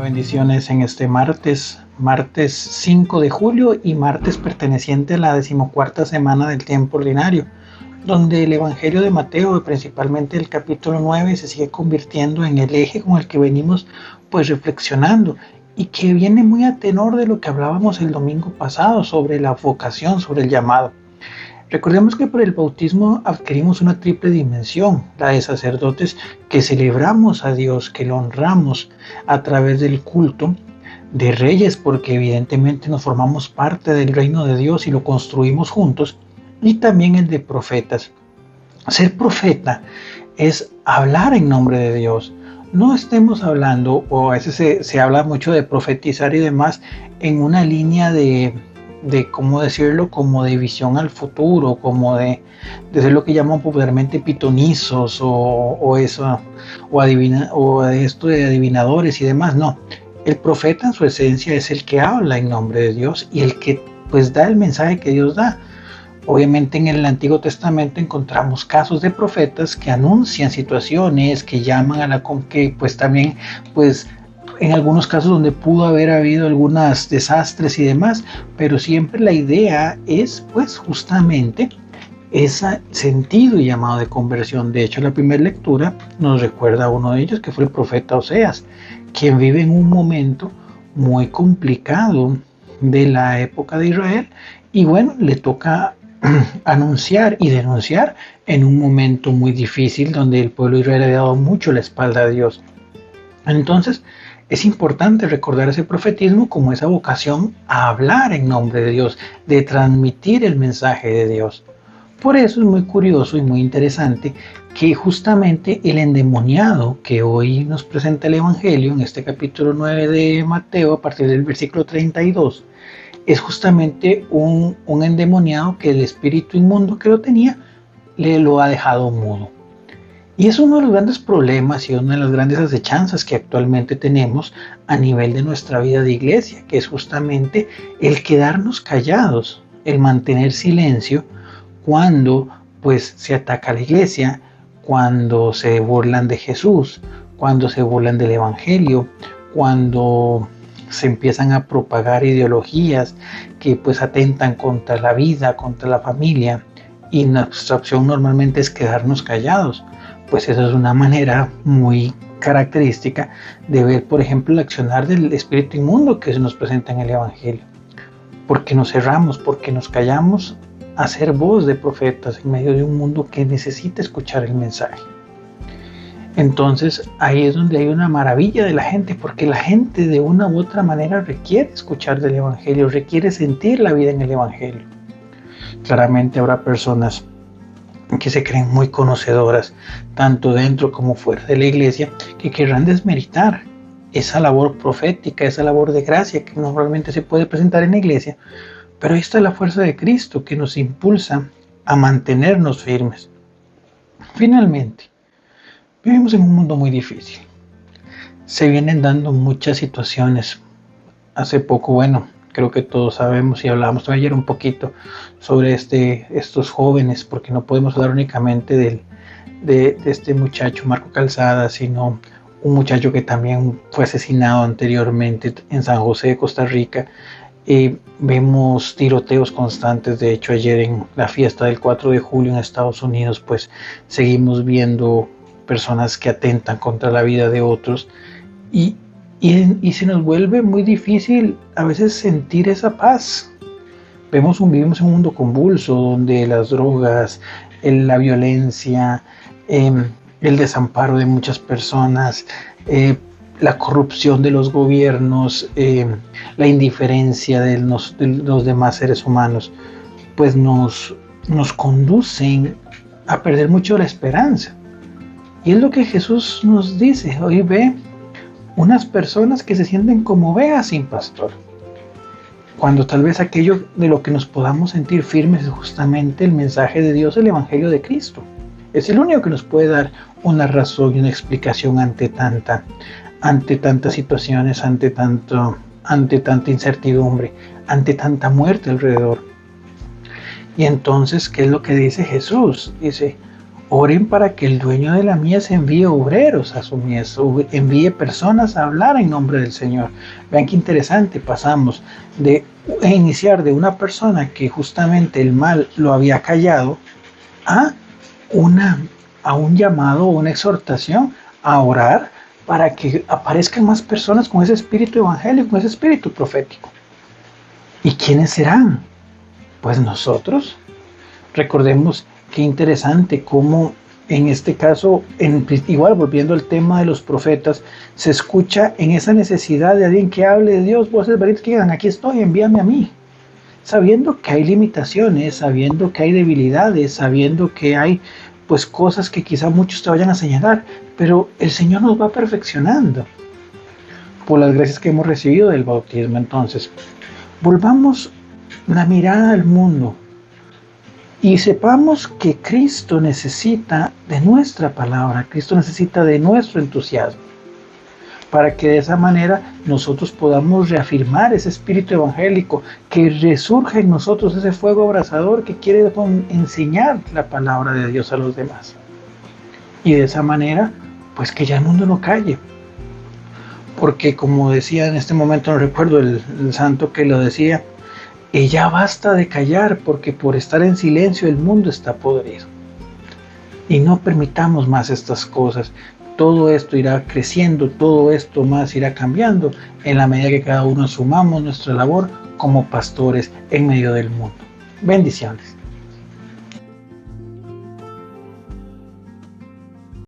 Bendiciones en este martes 5 de julio y martes perteneciente a la 14ª semana del tiempo ordinario, donde el Evangelio de Mateo, principalmente el capítulo 9, se sigue convirtiendo en el eje con el que venimos reflexionando y que viene muy a tenor de lo que hablábamos el domingo pasado sobre la vocación, sobre el llamado. Recordemos que por el bautismo adquirimos una triple dimensión, la de sacerdotes que celebramos a Dios, que lo honramos a través del culto, de reyes porque evidentemente nos formamos parte del reino de Dios y lo construimos juntos, y también el de profetas. Ser profeta es hablar en nombre de Dios. No estemos hablando, o a veces se habla mucho de profetizar y demás, en una línea de cómo decirlo, como de visión al futuro, como de ser lo que llaman popularmente pitonizos o esto de adivinadores y demás. No, el profeta en su esencia es el que habla en nombre de Dios y el que pues da el mensaje que Dios da. Obviamente en el Antiguo Testamento encontramos casos de profetas que anuncian situaciones, que llaman a la que pues también pues en algunos casos donde pudo haber habido algunos desastres y demás, pero siempre la idea es pues justamente ese sentido y llamado de conversión. De hecho, la primera lectura nos recuerda a uno de ellos, que fue el profeta Oseas, quien vive en un momento muy complicado de la época de Israel y bueno, le toca anunciar y denunciar en un momento muy difícil donde el pueblo de Israel había dado mucho la espalda a Dios. Entonces, es importante recordar ese profetismo como esa vocación a hablar en nombre de Dios, de transmitir el mensaje de Dios. Por eso es muy curioso y muy interesante que justamente el endemoniado que hoy nos presenta el Evangelio en este capítulo 9 de Mateo, a partir del versículo 32, es justamente un endemoniado que el espíritu inmundo que lo tenía le lo ha dejado mudo. Y es uno de los grandes problemas y una de las grandes acechanzas que actualmente tenemos a nivel de nuestra vida de iglesia, que es justamente el quedarnos callados, el mantener silencio cuando pues se ataca a la iglesia, cuando se burlan de Jesús, cuando se burlan del Evangelio, cuando se empiezan a propagar ideologías que pues atentan contra la vida, contra la familia, y nuestra opción normalmente es quedarnos callados. Pues esa es una manera muy característica de ver, por ejemplo, el accionar del espíritu inmundo que se nos presenta en el Evangelio. Porque nos cerramos, porque nos callamos a ser voz de profetas en medio de un mundo que necesita escuchar el mensaje. Entonces ahí es donde hay una maravilla de la gente, porque la gente de una u otra manera requiere escuchar del Evangelio, requiere sentir la vida en el Evangelio. Claramente habrá personas que se creen muy conocedoras, tanto dentro como fuera de la iglesia, que querrán desmeritar esa labor profética, esa labor de gracia que normalmente se puede presentar en la iglesia, pero ahí está la fuerza de Cristo que nos impulsa a mantenernos firmes. Finalmente, vivimos en un mundo muy difícil. Se vienen dando muchas situaciones. Hace poco, creo que todos sabemos y hablamos ayer un poquito sobre estos jóvenes, porque no podemos hablar únicamente de este muchacho Marco Calzada, sino un muchacho que también fue asesinado anteriormente en San José de Costa Rica. Vemos tiroteos constantes. De hecho, ayer en la fiesta del 4 de julio en Estados Unidos, pues seguimos viendo personas que atentan contra la vida de otros y se nos vuelve muy difícil a veces sentir esa paz. Vivimos en un mundo convulso donde las drogas, la violencia, el desamparo de muchas personas, la corrupción de los gobiernos, la indiferencia de los demás seres humanos, pues nos conducen a perder mucho la esperanza. Y es lo que Jesús nos dice. Hoy ve unas personas que se sienten como ovejas sin pastor, cuando tal vez aquello de lo que nos podamos sentir firmes es justamente el mensaje de Dios, el Evangelio de Cristo. Es el único que nos puede dar una razón y una explicación ante tantas situaciones, ante tanta incertidumbre, ante tanta muerte alrededor. Y entonces, ¿qué es lo que dice Jesús? Dice: Oren para que el dueño de la mies envíe obreros a su mies, envíe personas a hablar en nombre del Señor. Vean qué interesante, pasamos de iniciar de una persona que justamente el mal lo había callado a un llamado, una exhortación a orar para que aparezcan más personas con ese espíritu evangélico, con ese espíritu profético. ¿Y quiénes serán? Pues nosotros. Recordemos qué interesante cómo en este caso, igual volviendo al tema de los profetas, se escucha en esa necesidad de alguien que hable de Dios, voces valientes que digan, aquí estoy, envíame a mí. Sabiendo que hay limitaciones, sabiendo que hay debilidades, sabiendo que hay pues cosas que quizá muchos te vayan a señalar, pero el Señor nos va perfeccionando por las gracias que hemos recibido del bautismo. Entonces, volvamos la mirada al mundo y sepamos que Cristo necesita de nuestra palabra, Cristo necesita de nuestro entusiasmo, para que de esa manera nosotros podamos reafirmar ese espíritu evangélico, que resurja en nosotros ese fuego abrasador que quiere enseñar la palabra de Dios a los demás. Y de esa manera, pues que ya el mundo no calle. Porque como decía en este momento, no recuerdo el santo que lo decía, ya basta de callar, porque por estar en silencio el mundo está podrido. Y no permitamos más estas cosas. Todo esto irá creciendo, todo esto más irá cambiando en la medida que cada uno asumamos nuestra labor como pastores en medio del mundo. Bendiciones.